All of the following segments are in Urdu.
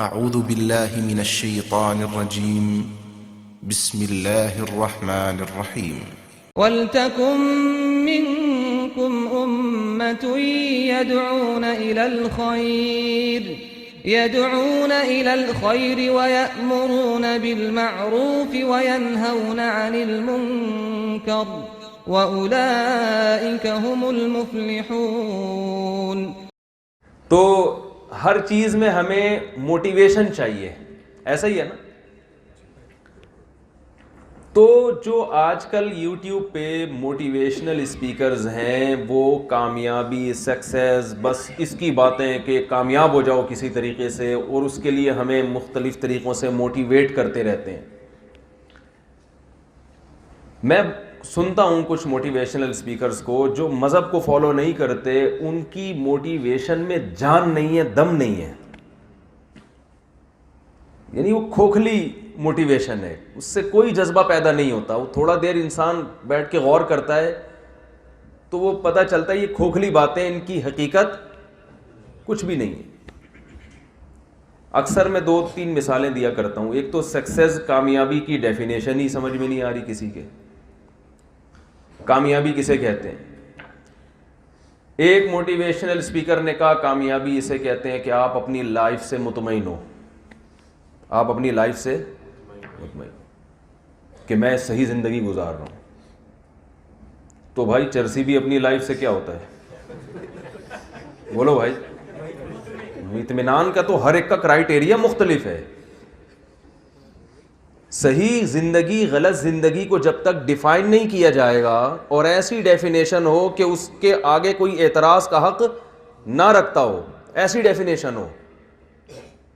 اعوذ باللہ من الشیطان الرجیم بسم اللہ الرحمن الرحیم وَلْتَكُن مِّنكُمْ أُمَّةٌ يَدْعُونَ إِلَى الْخَيْرِ وَيَأْمُرُونَ بِالْمَعْرُوفِ وَيَنْهَوْنَ عَنِ الْمُنكَرِ وَأُولَئِكَ هُمُ الْمُفْلِحُونَ۔ تو ہر چیز میں ہمیں موٹیویشن چاہیے، ایسا ہی ہے نا؟ تو جو آج کل یوٹیوب پہ موٹیویشنل اسپیکرز ہیں وہ کامیابی، سکسیس، بس اس کی باتیں کہ کامیاب ہو جاؤ کسی طریقے سے، اور اس کے لیے ہمیں مختلف طریقوں سے موٹیویٹ کرتے رہتے ہیں۔ میں سنتا ہوں کچھ موٹیویشنل اسپیکرز کو جو مذہب کو فالو نہیں کرتے، ان کی موٹیویشن میں جان نہیں ہے، دم نہیں ہے، یعنی وہ کھوکھلی موٹیویشن ہے، اس سے کوئی جذبہ پیدا نہیں ہوتا۔ وہ تھوڑا دیر انسان بیٹھ کے غور کرتا ہے تو وہ پتہ چلتا ہے یہ کھوکھلی باتیں، ان کی حقیقت کچھ بھی نہیں ہے۔ اکثر میں 2-3 مثالیں دیا کرتا ہوں۔ ایک تو سکسیس، کامیابی کی ڈیفینیشن ہی سمجھ میں نہیں آ رہی کسی کے، کامیابی کسے کہتے ہیں؟ ایک موٹیویشنل اسپیکر نے کہا کامیابی اسے کہتے ہیں کہ آپ اپنی لائف سے مطمئن ہو، آپ اپنی لائف سے مطمئن کہ میں صحیح زندگی گزار رہا ہوں۔ تو بھائی چرسی بھی اپنی لائف سے کیا ہوتا ہے؟ بولو بھائی، اطمینان کا تو ہر ایک کا کرائیٹیریا مختلف ہے۔ صحیح زندگی غلط زندگی کو جب تک ڈیفائن نہیں کیا جائے گا اور ایسی ڈیفینیشن ہو کہ اس کے آگے کوئی اعتراض کا حق نہ رکھتا ہو، ایسی ڈیفینیشن ہو،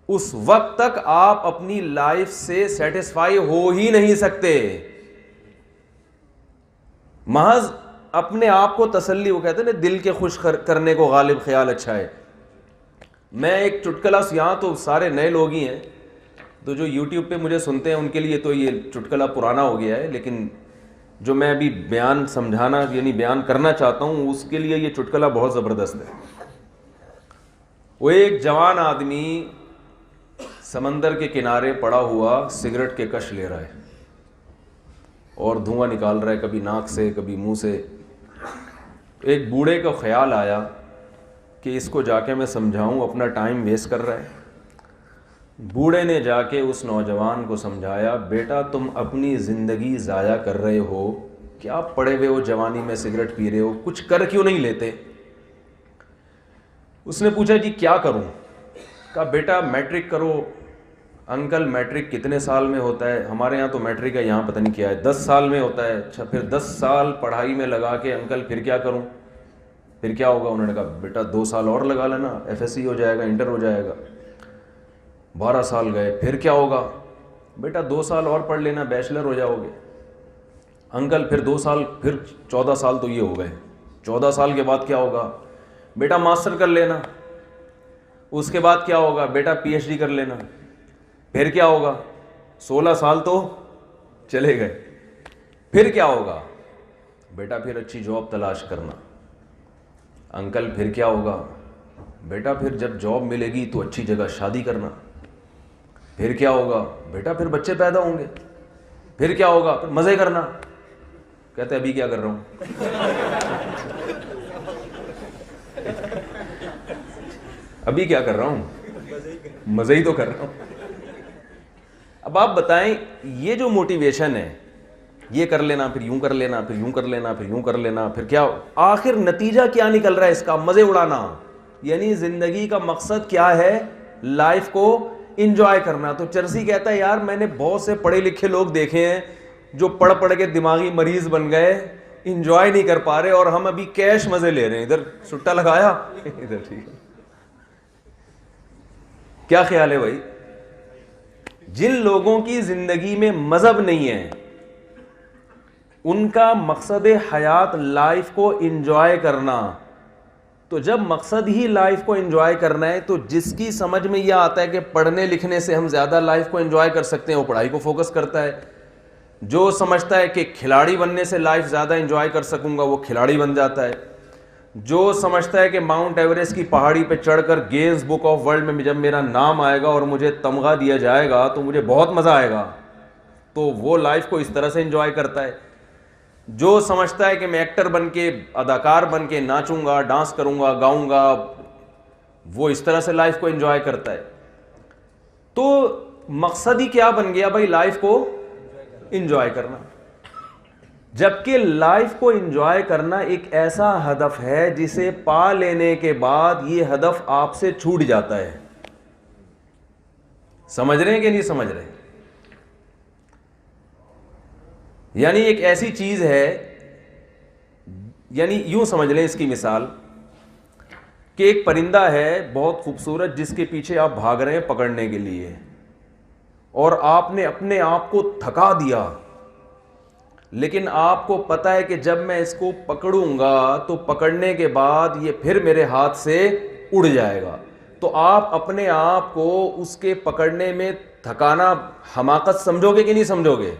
اس وقت تک آپ اپنی لائف سے سیٹسفائی ہو ہی نہیں سکتے۔ محض اپنے آپ کو تسلی، وہ کہتے ہیں نا دل کے خوش کرنے کو غالب خیال اچھا ہے۔ میں ایک چٹکلا، یہاں تو سارے نئے لوگ ہی ہیں، تو جو یوٹیوب پہ مجھے سنتے ہیں ان کے لیے تو یہ چٹکلا پرانا ہو گیا ہے، لیکن جو میں ابھی بیان سمجھانا یعنی بیان کرنا چاہتا ہوں اس کے لیے یہ چٹکلا بہت زبردست ہے۔ وہ ایک جوان آدمی سمندر کے کنارے پڑا ہوا سگریٹ کے کش لے رہا ہے اور دھواں نکال رہا ہے، کبھی ناک سے کبھی منہ سے۔ ایک بوڑھے کو خیال آیا کہ اس کو جا کے میں سمجھاؤں، اپنا ٹائم ویسٹ کر رہا ہے۔ بوڑھے نے جا کے اس نوجوان کو سمجھایا، بیٹا تم اپنی زندگی ضائع کر رہے ہو، کیا پڑے ہوئے ہو جوانی میں سگریٹ پی رہے ہو، کچھ کر کیوں نہیں لیتے؟ اس نے پوچھا جی کیا کروں؟ کہا بیٹا میٹرک کرو۔ انکل میٹرک کتنے سال میں ہوتا ہے؟ ہمارے یہاں تو میٹرک ہے، یہاں پتہ نہیں کیا ہے، 10 سال میں ہوتا ہے۔ اچھا پھر 10 سال پڑھائی میں لگا کے انکل پھر کیا کروں، پھر کیا ہوگا؟ انہوں نے کہا بیٹا 2 سال اور لگا لینا، ایف ایس سی ہو جائے گا، انٹر ہو جائے گا۔ 12 سال گئے، پھر کیا ہوگا؟ بیٹا 2 سال اور پڑھ لینا، بیچلر ہو جاؤ گے۔ انکل پھر 2 سال، پھر 14 سال تو یہ ہو گئے، 14 سال کے بعد کیا ہوگا؟ بیٹا ماسٹر کر لینا۔ اس کے بعد کیا ہوگا؟ بیٹا پی ایچ ڈی کر لینا۔ پھر کیا ہوگا؟ 16 سال تو چلے گئے، پھر کیا ہوگا؟ بیٹا پھر اچھی جاب تلاش کرنا۔ انکل پھر کیا ہوگا؟ بیٹا پھر جب جاب ملے گی تو اچھی جگہ شادی کرنا۔ پھر کیا ہوگا؟ بیٹا پھر بچے پیدا ہوں گے۔ پھر کیا ہوگا؟ پھر مزے کرنا۔ کہتے ابھی کیا کر رہا ہوں؟ ابھی کیا کر رہا ہوں؟ مزے ہی تو کر رہا ہوں۔ اب آپ بتائیں یہ جو موٹیویشن ہے، یہ کر لینا پھر یوں کر لینا پھر یوں کر لینا پھر یوں کر لینا، پھر کیا آخر نتیجہ کیا نکل رہا ہے اس کا؟ مزے اڑانا۔ یعنی زندگی کا مقصد کیا ہے؟ لائف کو انجوائے کرنا۔ تو چرسی کہتا ہے یار میں نے بہت سے پڑھے لکھے لوگ دیکھے ہیں جو پڑھ کے دماغی مریض بن گئے، انجوائے نہیں کر پا رہے، اور ہم ابھی کیش مزے لے رہے ہیں، ادھر سٹا لگایا ادھر ٹھیک ہے۔ کیا خیال ہے بھائی؟ جن لوگوں کی زندگی میں مذہب نہیں ہے، ان کا مقصد حیات لائف کو انجوائے کرنا۔ تو جب مقصد ہی لائف کو انجوائے کرنا ہے تو جس کی سمجھ میں یہ آتا ہے کہ پڑھنے لکھنے سے ہم زیادہ لائف کو انجوائے کر سکتے ہیں، وہ پڑھائی کو فوکس کرتا ہے۔ جو سمجھتا ہے کہ کھلاڑی بننے سے لائف زیادہ انجوائے کر سکوں گا، وہ کھلاڑی بن جاتا ہے۔ جو سمجھتا ہے کہ ماؤنٹ ایوریسٹ کی پہاڑی پہ چڑھ کر گینس بک آف ورلڈ میں جب میرا نام آئے گا اور مجھے تمغہ دیا جائے گا تو مجھے بہت مزہ آئے گا, تو وہ لائف کو اس طرح سے انجوائے کرتا ہے. جو سمجھتا ہے کہ میں ایکٹر بن کے, اداکار بن کے ناچوں گا, ڈانس کروں گا, گاؤں گا, وہ اس طرح سے لائف کو انجوائے کرتا ہے. تو مقصد ہی کیا بن گیا بھائی؟ لائف کو انجوائے کرنا. جبکہ لائف کو انجوائے کرنا ایک ایسا ہدف ہے جسے پا لینے کے بعد یہ ہدف آپ سے چھوٹ جاتا ہے. سمجھ رہے ہیں کہ نہیں سمجھ رہے؟ یعنی ایک ایسی چیز ہے, یعنی یوں سمجھ لیں اس کی مثال کہ ایک پرندہ ہے بہت خوبصورت جس کے پیچھے آپ بھاگ رہے ہیں پکڑنے کے لیے, اور آپ نے اپنے آپ کو تھکا دیا, لیکن آپ کو پتا ہے کہ جب میں اس کو پکڑوں گا تو پکڑنے کے بعد یہ پھر میرے ہاتھ سے اڑ جائے گا. تو آپ اپنے آپ کو اس کے پکڑنے میں تھکانا حماقت سمجھو گے کہ نہیں سمجھو گے؟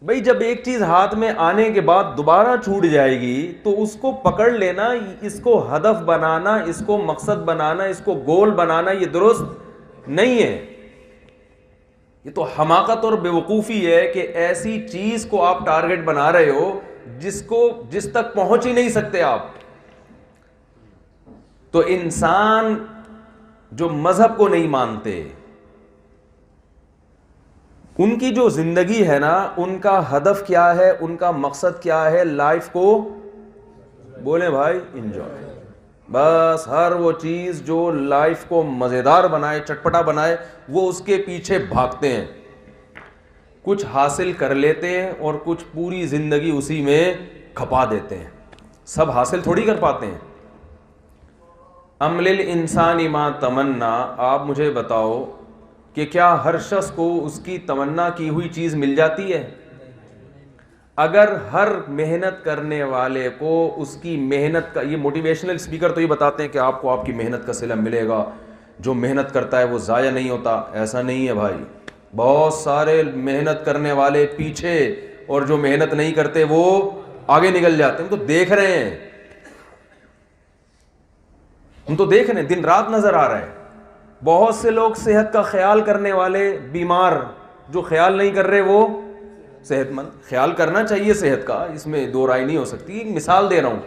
بھئی جب ایک چیز ہاتھ میں آنے کے بعد دوبارہ چھوٹ جائے گی تو اس کو پکڑ لینا, اس کو ہدف بنانا, اس کو مقصد بنانا, اس کو گول بنانا یہ درست نہیں ہے. یہ تو حماقت اور بیوقوفی ہے کہ ایسی چیز کو آپ ٹارگٹ بنا رہے ہو جس تک پہنچ ہی نہیں سکتے آپ. تو انسان جو مذہب کو نہیں مانتے, ان کی جو زندگی ہے نا, ان کا ہدف کیا ہے, ان کا مقصد کیا ہے؟ لائف کو بولیں بھائی انجوائے. بس ہر وہ چیز جو لائف کو مزیدار بنائے, چٹپٹا بنائے, وہ اس کے پیچھے بھاگتے ہیں. کچھ حاصل کر لیتے ہیں اور کچھ پوری زندگی اسی میں کھپا دیتے ہیں. سب حاصل تھوڑی کر پاتے ہیں. ام للانسان ما تمنا, آپ مجھے بتاؤ کہ کیا ہر شخص کو اس کی تمنا کی ہوئی چیز مل جاتی ہے؟ اگر ہر محنت کرنے والے کو اس کی محنت کا, یہ موٹیویشنل اسپیکر تو یہ بتاتے ہیں کہ آپ کو آپ کی محنت کا صلہ ملے گا, جو محنت کرتا ہے وہ ضائع نہیں ہوتا. ایسا نہیں ہے بھائی. بہت سارے محنت کرنے والے پیچھے, اور جو محنت نہیں کرتے وہ آگے نکل جاتے ہیں. ہم تو دیکھ رہے ہیں, ہم تو دیکھ رہے ہیں, دن رات نظر آ رہا ہے. بہت سے لوگ صحت کا خیال کرنے والے بیمار, جو خیال نہیں کر رہے وہ صحت مند. خیال کرنا چاہیے صحت کا, اس میں دو رائے نہیں ہو سکتی. ایک مثال دے رہا ہوں.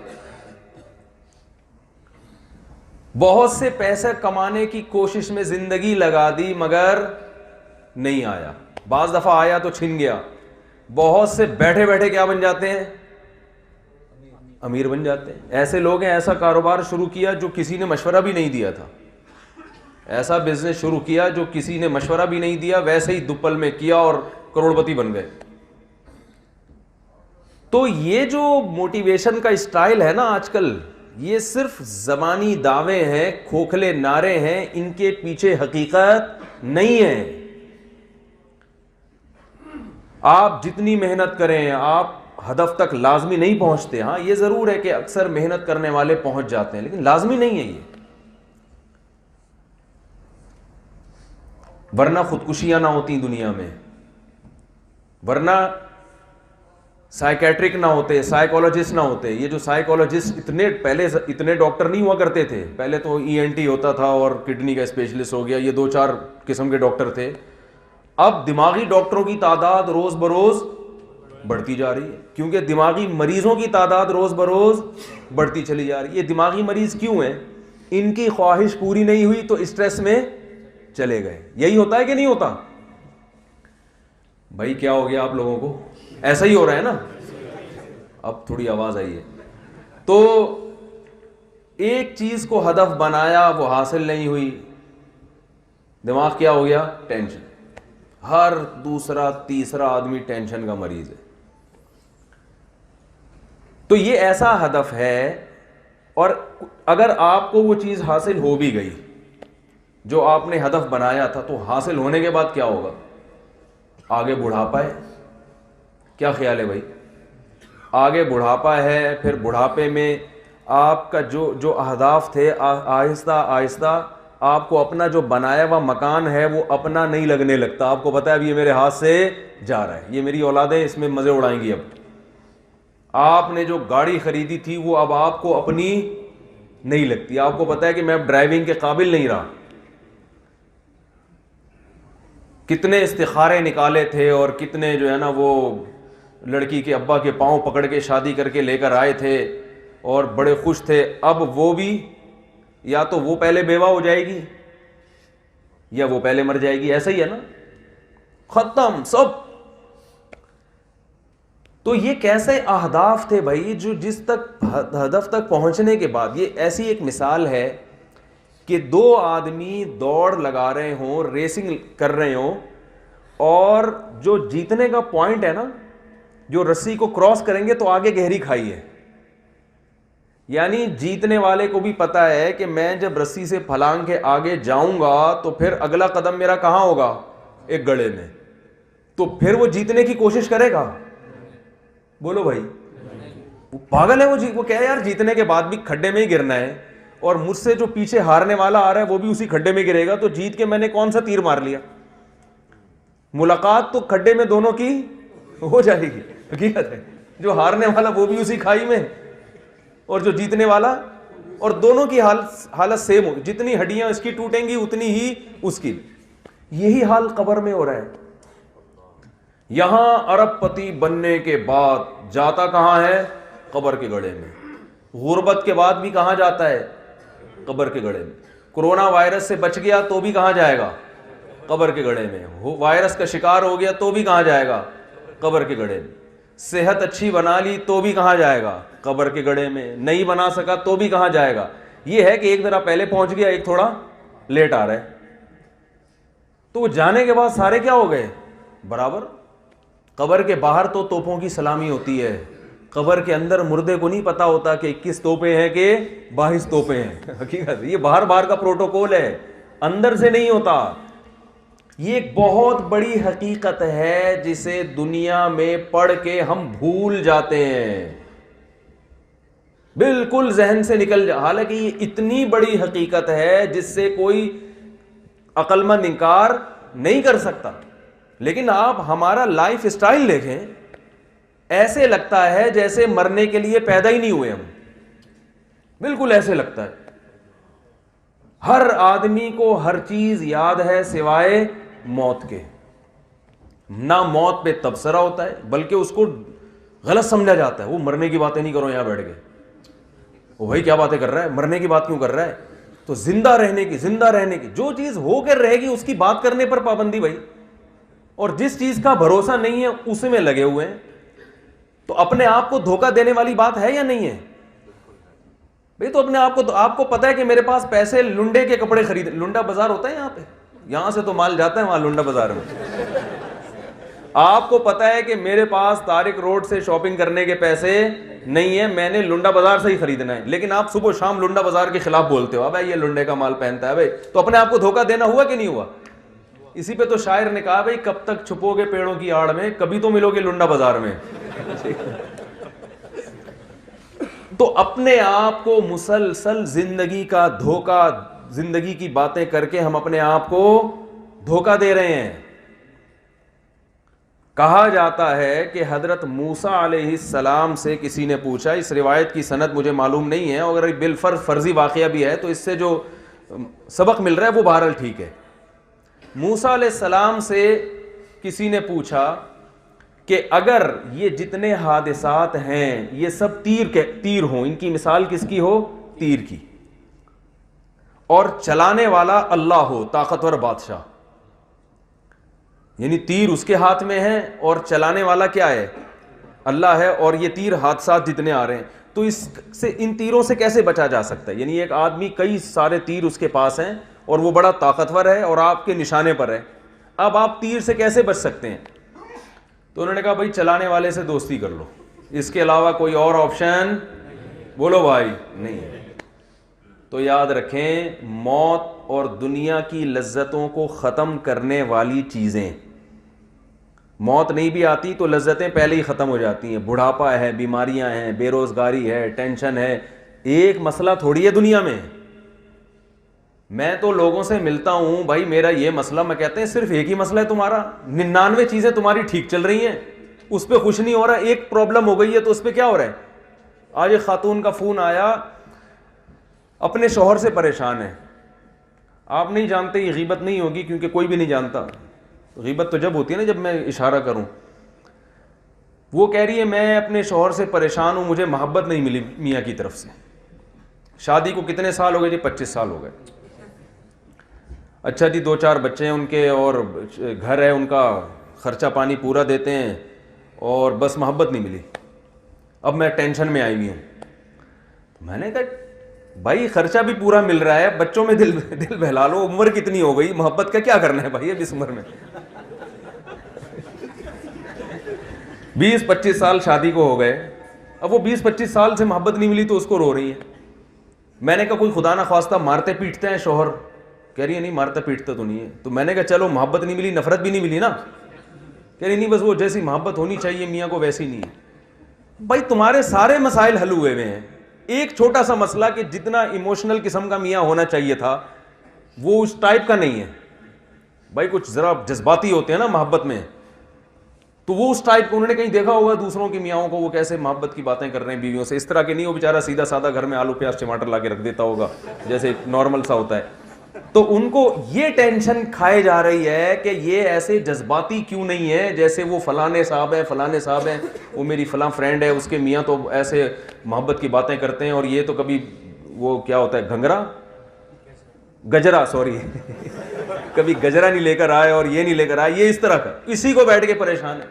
بہت سے پیسے کمانے کی کوشش میں زندگی لگا دی مگر نہیں آیا. بعض دفعہ آیا تو چھن گیا. بہت سے بیٹھے بیٹھے کیا بن جاتے ہیں؟ امیر بن جاتے ہیں. ایسے لوگ ہیں, ایسا کاروبار شروع کیا جو کسی نے مشورہ بھی نہیں دیا تھا, ایسا بزنس شروع کیا جو کسی نے مشورہ بھی نہیں دیا, ویسے ہی دوپل میں کیا اور کروڑپتی بن گئے. تو یہ جو موٹیویشن کا اسٹائل ہے نا آج کل, یہ صرف زبانی دعوے ہیں, کھوکھلے نعرے ہیں, ان کے پیچھے حقیقت نہیں ہے. آپ جتنی محنت کریں آپ ہدف تک لازمی نہیں پہنچتے. ہاں یہ ضرور ہے کہ اکثر محنت کرنے والے پہنچ جاتے ہیں, لیکن لازمی نہیں ہے یہ. ورنہ خودکشیاں نہ ہوتی دنیا میں, ورنہ سائیکیٹرک نہ ہوتے, سائیکولوجسٹ نہ ہوتے. یہ جو سائیکولوجسٹ پہلے اتنے ڈاکٹر نہیں ہوا کرتے تھے. پہلے تو ENT ہوتا تھا اور کڈنی کا اسپیشلسٹ ہو گیا, یہ 2-4 قسم کے ڈاکٹر تھے. اب دماغی ڈاکٹروں کی تعداد روز بروز بڑھتی جا رہی ہے, کیونکہ دماغی مریضوں کی تعداد روز بروز بڑھتی چلی جا رہی ہے. یہ دماغی مریض کیوں ہیں؟ ان کی خواہش پوری نہیں ہوئی تو اسٹریس میں چلے گئے. یہی ہوتا ہے کہ نہیں ہوتا؟ بھائی کیا ہو گیا آپ لوگوں کو؟ ایسا ہی ہو رہا ہے نا. اب تھوڑی آواز آئی ہے. تو ایک چیز کو ہدف بنایا, وہ حاصل نہیں ہوئی, دماغ کیا ہو گیا؟ ٹینشن. ہر دوسرا تیسرا آدمی ٹینشن کا مریض ہے. تو یہ ایسا ہدف ہے, اور اگر آپ کو وہ چیز حاصل ہو بھی گئی جو آپ نے ہدف بنایا تھا, تو حاصل ہونے کے بعد کیا ہوگا؟ آگے بڑھاپا ہے. کیا خیال ہے بھائی؟ آگے بڑھاپا ہے. پھر بڑھاپے میں آپ کا جو اہداف تھے, آہستہ آہستہ آپ کو اپنا جو بنایا ہوا مکان ہے وہ اپنا نہیں لگنے لگتا. آپ کو پتا ہے اب یہ میرے ہاتھ سے جا رہا ہے, یہ میری اولادیں اس میں مزے اڑائیں گی. آپ نے جو گاڑی خریدی تھی وہ اب آپ کو اپنی نہیں لگتی, آپ کو پتا ہے کہ میں اب ڈرائیونگ کے قابل نہیں رہا. کتنے استخارے نکالے تھے اور کتنے جو ہے نا وہ لڑکی کے ابا کے پاؤں پکڑ کے شادی کر کے لے کر آئے تھے اور بڑے خوش تھے. اب وہ بھی یا تو وہ پہلے بیوہ ہو جائے گی یا وہ پہلے مر جائے گی, ایسا ہی ہے نا, ختم سب. تو یہ کیسے اہداف تھے بھائی, جو جس تک ہدف تک پہنچنے کے بعد, یہ ایسی ایک مثال ہے کہ دو آدمی دوڑ لگا رہے ہوں, ریسنگ کر رہے ہوں, اور جو جیتنے کا پوائنٹ ہے نا, جو رسی کو کراس کریں گے تو آگے گہری کھائی ہے. یعنی جیتنے والے کو بھی پتا ہے کہ میں جب رسی سے پھلانگ کے آگے جاؤں گا تو پھر اگلا قدم میرا کہاں ہوگا, ایک گڑھے میں. تو پھر وہ جیتنے کی کوشش کرے گا, بولو بھائی, وہ پاگل ہے. وہ کہہ یار جیتنے کے بعد بھی کھڈے میں ہی گرنا ہے, اور مجھ سے جو پیچھے ہارنے والا آ رہا ہے وہ بھی اسی کھڈے میں گرے گا, تو جیت کے میں نے کون سا تیر مار لیا. ملاقات تو کھڈے میں دونوں کی ہو جائے گی, حقیقت ہے. جو ہارنے والا وہ بھی اسی کھائی میں, اور جو جیتنے والا, اور دونوں کی حالت سیم ہوگی. جتنی ہڈیاں اس کی ٹوٹیں گی اتنی ہی اس کی. یہی حال قبر میں ہو رہا ہے. یہاں ارب پتی بننے کے بعد جاتا کہاں ہے, قبر کے گڑھے میں. غربت کے بعد بھی کہاں جاتا ہے, قبر کے گڑھے میں. کرونا وائرس سے بچ گیا تو بھی کہاں جائے گا, قبر کے گڑھے میں. وائرس کا شکار ہو گیا تو بھی کہاں جائے گا, قبر کے گڑھے میں. صحت اچھی بنا لی تو بھی کہاں جائے گا, قبر کے گڑھے میں. نہیں بنا سکا تو بھی کہاں جائے گا. یہ ہے کہ ایک ذرا پہلے پہنچ گیا, ایک تھوڑا لیٹ آ رہا ہے. تو وہ جانے کے بعد سارے کیا ہو گئے, برابر. قبر کے باہر تو توپوں کی سلامی ہوتی ہے, قبر کے اندر مردے کو نہیں پتا ہوتا کہ 21 توپیں ہیں کہ 22 توپیں ہیں. حقیقت یہ باہر باہر کا پروٹوکول ہے, اندر سے نہیں ہوتا. یہ ایک بہت بڑی حقیقت ہے جسے دنیا میں پڑھ کے ہم بھول جاتے ہیں, بالکل ذہن سے نکل حالانکہ یہ اتنی بڑی حقیقت ہے جس سے کوئی عقل مند انکار نہیں کر سکتا. لیکن آپ ہمارا لائف اسٹائل دیکھیں, ایسے لگتا ہے جیسے مرنے کے لیے پیدا ہی نہیں ہوئے ہم, بالکل ایسے لگتا ہے. ہر آدمی کو ہر چیز یاد ہے سوائے موت کے. نہ موت پہ تبصرہ ہوتا ہے بلکہ اس کو غلط سمجھا جاتا ہے. وہ مرنے کی باتیں نہیں کرو یہاں بیٹھ کے, وہ بھائی کیا باتیں کر رہا ہے, مرنے کی بات کیوں کر رہا ہے. تو زندہ رہنے کی جو چیز ہو کر رہے گی اس کی بات کرنے پر پابندی بھائی. اور جس چیز کا بھروسہ نہیں ہے اس میں لگے ہوئے ہیں. تو اپنے آپ کو دھوکہ دینے والی بات ہے یا نہیں ہے بھائی. تو اپنے آپ کو پتا ہے کہ میرے پاس پیسے لنڈے کے کپڑے خرید, لنڈا بازار ہوتا ہے یہاں پہ, یہاں سے تو مال جاتا ہے وہاں لنڈا بازار میں. آپ کو پتا ہے کہ میرے پاس طارق روڈ سے شاپنگ کرنے کے پیسے نہیں ہیں, میں نے لنڈا بازار سے ہی خریدنا ہے. لیکن آپ صبح شام لنڈا بازار کے خلاف بولتے ہو, بھائی یہ لنڈے کا مال پہنتا ہے بھائی. تو اپنے آپ کو دھوکہ دینا ہوا کہ نہیں ہوا. اسی پہ تو شاعر نے کہا بھائی کب تک چھپو گے پیڑوں کی آڑ میں, کبھی تو ملو گے لنڈا بازار میں. تو اپنے آپ کو مسلسل زندگی کا دھوکہ, زندگی کی باتیں کر کے ہم اپنے آپ کو دھوکہ دے رہے ہیں. کہا جاتا ہے کہ حضرت موسیٰ علیہ السلام سے کسی نے پوچھا, اس روایت کی سند مجھے معلوم نہیں ہے, اگر بالفرض فرضی واقعہ بھی ہے تو اس سے جو سبق مل رہا ہے وہ بہرحال ٹھیک ہے. موسیٰ علیہ السلام سے کسی نے پوچھا کہ اگر یہ جتنے حادثات ہیں یہ سب تیر ہوں, ان کی مثال کس کی ہو, تیر کی, اور چلانے والا اللہ ہو, طاقتور بادشاہ, یعنی تیر اس کے ہاتھ میں ہے اور چلانے والا کیا ہے, اللہ ہے, اور یہ تیر حادثات جتنے آ رہے ہیں تو اس سے ان تیروں سے کیسے بچا جا سکتا ہے. یعنی ایک آدمی کئی سارے تیر اس کے پاس ہیں اور وہ بڑا طاقتور ہے اور آپ کے نشانے پر ہے, اب آپ تیر سے کیسے بچ سکتے ہیں. تو انہوں نے کہا بھائی چلانے والے سے دوستی کر لو, اس کے علاوہ کوئی اور آپشن بولو بھائی نہیں. تو یاد رکھیں, موت اور دنیا کی لذتوں کو ختم کرنے والی چیزیں, موت نہیں بھی آتی تو لذتیں پہلے ہی ختم ہو جاتی ہیں. بڑھاپا ہے, بیماریاں ہیں, بے روزگاری ہے, ٹینشن ہے, ایک مسئلہ تھوڑی ہے دنیا میں. میں تو لوگوں سے ملتا ہوں, بھائی میرا یہ مسئلہ, میں کہتے ہیں صرف ایک ہی مسئلہ ہے تمہارا, 99 چیزیں تمہاری ٹھیک چل رہی ہیں, اس پہ خوش نہیں ہو رہا, ایک پرابلم ہو گئی ہے تو اس پہ کیا ہو رہا ہے. آج ایک خاتون کا فون آیا, اپنے شوہر سے پریشان ہے. آپ نہیں جانتے, یہ غیبت نہیں ہوگی کیونکہ کوئی بھی نہیں جانتا, غیبت تو جب ہوتی ہے نا جب میں اشارہ کروں. وہ کہہ رہی ہے میں اپنے شوہر سے پریشان ہوں, مجھے محبت نہیں ملی میاں کی طرف سے. شادی کو کتنے سال ہو گئے جی؟ 25 سال ہو گئے. اچھا جی 2-4 بچے ہیں ان کے, اور گھر ہے ان کا, خرچہ پانی پورا دیتے ہیں, اور بس محبت نہیں ملی. اب میں ٹینشن میں آئی ہوئی ہوں. میں نے کہا بھائی خرچہ بھی پورا مل رہا ہے, بچوں میں دل بہلا لو, عمر کتنی ہو گئی, محبت کا کیا کرنا ہے بھائی اب اس عمر میں. 20-25 سال شادی کو ہو گئے, اب وہ 20-25 سال سے محبت نہیں ملی تو اس کو رو رہی ہے. میں نے کہا کوئی خدا نہ خواستہ مارتے پیٹتے ہیں شوہر؟ کہہ رہی ہے نہیں مارتا پیٹتا تو نہیں ہے. تو میں نے کہا چلو محبت نہیں ملی, نفرت بھی نہیں ملی نا؟ کہہ رہی نہیں بس وہ جیسی محبت ہونی چاہیے میاں کو ویسی نہیں ہے. بھائی تمہارے سارے مسائل حل ہوئے ہوئے ہیں, ایک چھوٹا سا مسئلہ کہ جتنا ایموشنل قسم کا میاں ہونا چاہیے تھا وہ اس ٹائپ کا نہیں ہے. بھائی کچھ ذرا جذباتی ہوتے ہیں نا محبت میں, تو وہ اس ٹائپ کو, انہوں نے کہیں دیکھا ہوگا دوسروں کی میاں کو وہ کیسے محبت کی باتیں کر رہے ہیں بیویوں سے, اس طرح کے نہیں. وہ بیچارہ سیدھا سادہ گھر میں آلو پیاز ٹماٹر لا کے رکھ دیتا ہوگا جیسے نارمل سا ہوتا ہے. تو ان کو یہ ٹینشن کھائے جا رہی ہے کہ یہ ایسے جذباتی کیوں نہیں ہے جیسے وہ فلانے صاحب ہیں, وہ میری فلاں فرینڈ ہے اس کے میاں تو ایسے محبت کی باتیں کرتے ہیں, اور یہ تو کبھی وہ کیا ہوتا ہے گجرا کبھی گجرا نہیں لے کر آئے اور یہ نہیں لے کر آئے, یہ اس طرح کا, اسی کو بیٹھ کے پریشان ہے.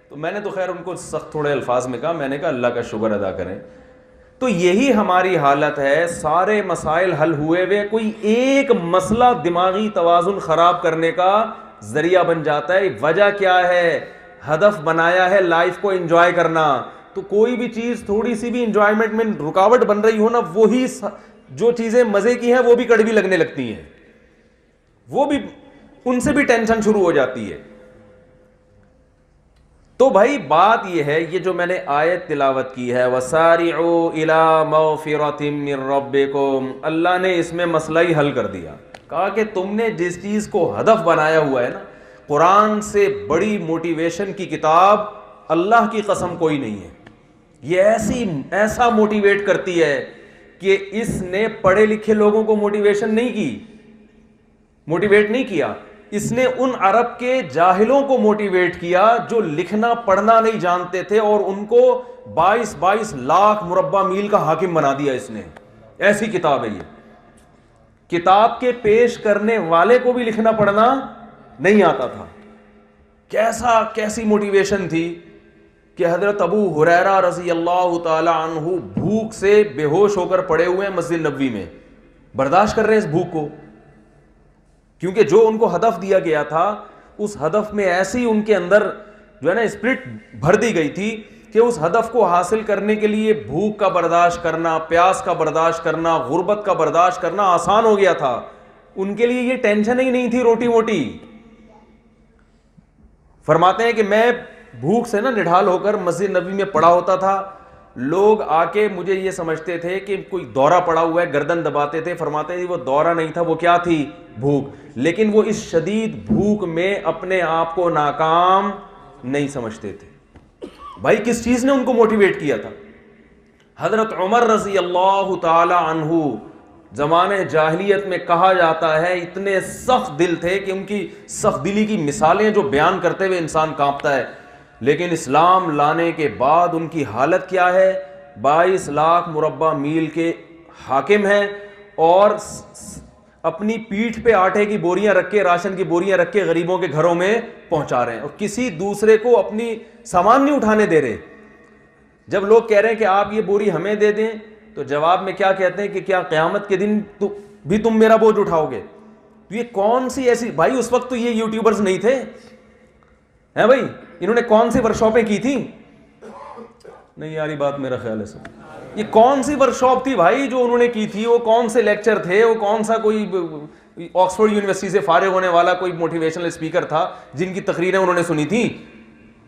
تو میں نے تو خیر ان کو سخت تھوڑے الفاظ میں کہا, میں نے کہا اللہ کا شکر ادا کریں. تو یہی ہماری حالت ہے, سارے مسائل حل ہوئے ہوئے, کوئی ایک مسئلہ دماغی توازن خراب کرنے کا ذریعہ بن جاتا ہے. وجہ کیا ہے؟ ہدف بنایا ہے لائف کو انجوائے کرنا, تو کوئی بھی چیز تھوڑی سی بھی انجوائمنٹ میں رکاوٹ بن رہی ہو نا, وہی جو چیزیں مزے کی ہیں وہ بھی کڑوی لگنے لگتی ہیں, وہ بھی ان سے بھی ٹینشن شروع ہو جاتی ہے. تو بھائی بات یہ ہے, یہ جو میں نے آیت تلاوت کی ہے وَسَارِعُوا إِلَىٰ مَغْفِرَةٍ مِّن رَبِّكُمْ, اللہ نے اس میں مسئلہ ہی حل کر دیا. کہا کہ تم نے جس چیز کو ہدف بنایا ہوا ہے نا, قرآن سے بڑی موٹیویشن کی کتاب اللہ کی قسم کوئی نہیں ہے. یہ ایسا موٹیویٹ کرتی ہے کہ اس نے پڑھے لکھے لوگوں کو موٹیویٹ نہیں کیا, اس نے ان عرب کے جاہلوں کو موٹیویٹ کیا جو لکھنا پڑھنا نہیں جانتے تھے, اور ان کو 22 لاکھ مربع میل کا حاکم بنا دیا اس نے. ایسی کتاب ہے یہ. کتاب کے پیش کرنے والے کو بھی لکھنا پڑھنا نہیں آتا تھا. کیسی موٹیویشن تھی کہ حضرت ابو ہریرہ رضی اللہ تعالی عنہ بھوک سے بے ہوش ہو کر پڑے ہوئے ہیں مسجد نبوی میں, برداشت کر رہے ہیں اس بھوک کو, کیونکہ جو ان کو ہدف دیا گیا تھا اس ہدف میں ایسی ان کے اندر جو ہے نا اسپرٹ بھر دی گئی تھی کہ اس ہدف کو حاصل کرنے کے لیے بھوک کا برداشت کرنا, پیاس کا برداشت کرنا, غربت کا برداشت کرنا آسان ہو گیا تھا. ان کے لیے یہ ٹینشن ہی نہیں تھی روٹی موٹی. فرماتے ہیں کہ میں بھوک سے نا نڈھال ہو کر مسجد نبوی میں پڑا ہوتا تھا, لوگ آ کے مجھے یہ سمجھتے تھے کہ کوئی دورہ پڑا ہوا ہے, گردن دباتے تھے. فرماتے ہیں وہ دورہ نہیں تھا, وہ کیا تھی؟ بھوک. لیکن وہ اس شدید بھوک میں اپنے آپ کو ناکام نہیں سمجھتے تھے. بھائی کس چیز نے ان کو موٹیویٹ کیا تھا؟ حضرت عمر رضی اللہ تعالی عنہ زمانے جاہلیت میں کہا جاتا ہے اتنے سخت دل تھے کہ ان کی سخت دلی کی مثالیں جو بیان کرتے ہوئے انسان کانپتا ہے. لیکن اسلام لانے کے بعد ان کی حالت کیا ہے؟ 22 لاکھ مربع میل کے حاکم ہیں, اور اپنی پیٹھ پہ آٹے کی بوریاں رکھ کے, راشن کی بوریاں رکھ کے غریبوں کے گھروں میں پہنچا رہے ہیں, اور کسی دوسرے کو اپنی سامان نہیں اٹھانے دے رہے. جب لوگ کہہ رہے ہیں کہ آپ یہ بوری ہمیں دے دیں, تو جواب میں کیا کہتے ہیں کہ کیا قیامت کے دن بھی تم میرا بوجھ اٹھاؤ گے؟ تو یہ کون سی ایسی, بھائی اس وقت تو یہ یوٹیوبرز نہیں تھے ہیں بھائی, انہوں نے کون سی ورکشاپیں کی تھیں؟ نہیں یاری بات میرا خیال ہے سب. یہ کون سی ورکشاپ تھی بھائی جو انہوں نے کی تھی؟ وہ کون سے لیکچر تھے؟ وہ کون سا کوئی آکسفورڈ یونیورسٹی سے فارغ ہونے والا کوئی موٹیویشنل اسپیکر تھا جن کی تقریریں انہوں نے سنی تھی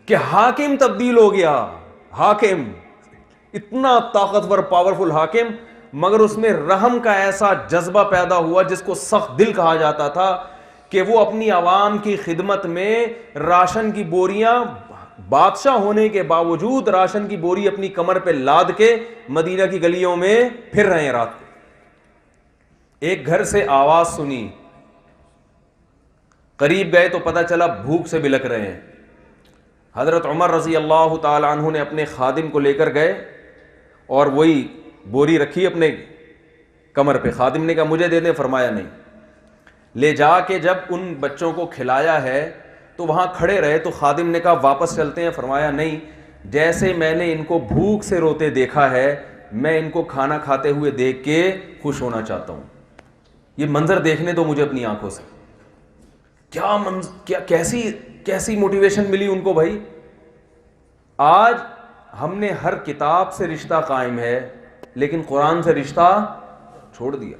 کہ حاکم تبدیل ہو گیا؟ حاکم اتنا طاقتور پاورفل حاکم, مگر اس میں رحم کا ایسا جذبہ پیدا ہوا جس کو سخت دل کہا جاتا تھا کہ وہ اپنی عوام کی خدمت میں راشن کی بوریاں بادشاہ ہونے کے باوجود راشن کی بوری اپنی کمر پہ لاد کے مدینہ کی گلیوں میں پھر رہے ہیں رات کو. ایک گھر سے آواز سنی, قریب گئے تو پتہ چلا بھوک سے بلک رہے ہیں. حضرت عمر رضی اللہ تعالی عنہ نے اپنے خادم کو لے کر گئے اور وہی بوری رکھی اپنے کمر پہ. خادم نے کہا مجھے دے دیں, فرمایا نہیں. لے جا کے جب ان بچوں کو کھلایا ہے تو وہاں کھڑے رہے تو خادم نے کہا واپس چلتے ہیں, فرمایا نہیں, جیسے میں نے ان کو بھوک سے روتے دیکھا ہے میں ان کو کھانا کھاتے ہوئے دیکھ کے خوش ہونا چاہتا ہوں. یہ منظر دیکھنے دو مجھے اپنی آنکھوں سے. کیا کیسی موٹیویشن ملی ان کو بھائی. آج ہم نے ہر کتاب سے رشتہ قائم ہے لیکن قرآن سے رشتہ چھوڑ دیا.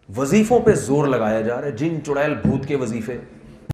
وظیفوں پہ زور لگایا جا رہا ہے, جن چڑیل بھوت کے وظیفے.